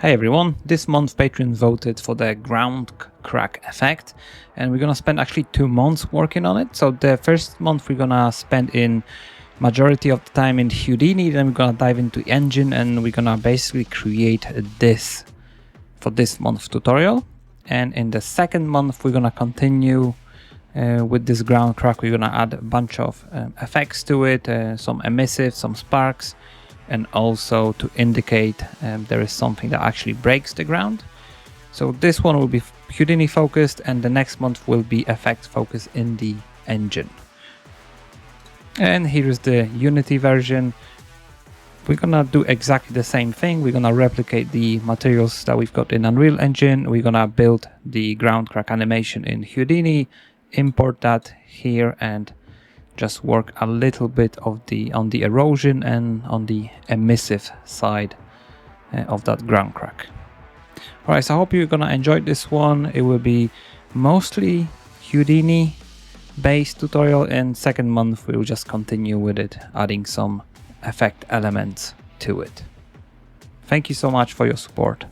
Hey everyone, this month Patreon voted for the ground crack effect and we're gonna spend actually 2 months working on it. So the first month we're gonna spend in majority of the time in Houdini, then we're gonna dive into engine and we're gonna basically create this for this month's tutorial. And in the second month we're gonna continue with this ground crack. We're gonna add a bunch of effects to it, some emissive, some sparks, and also to indicate there is something that actually breaks the ground. So this one will be Houdini focused and the next month will be effects focused in the engine. And here's the Unity version. We're gonna do exactly the same thing. We're gonna replicate the materials that we've got in Unreal Engine. We're gonna build the ground crack animation in Houdini, import that here and just work a little bit of on the erosion and on the emissive side of that ground crack. All right, so I hope you're gonna enjoy this one. It will be mostly Houdini based tutorial, and second month we'll just continue with it, adding some effect elements to it. Thank you so much for your support.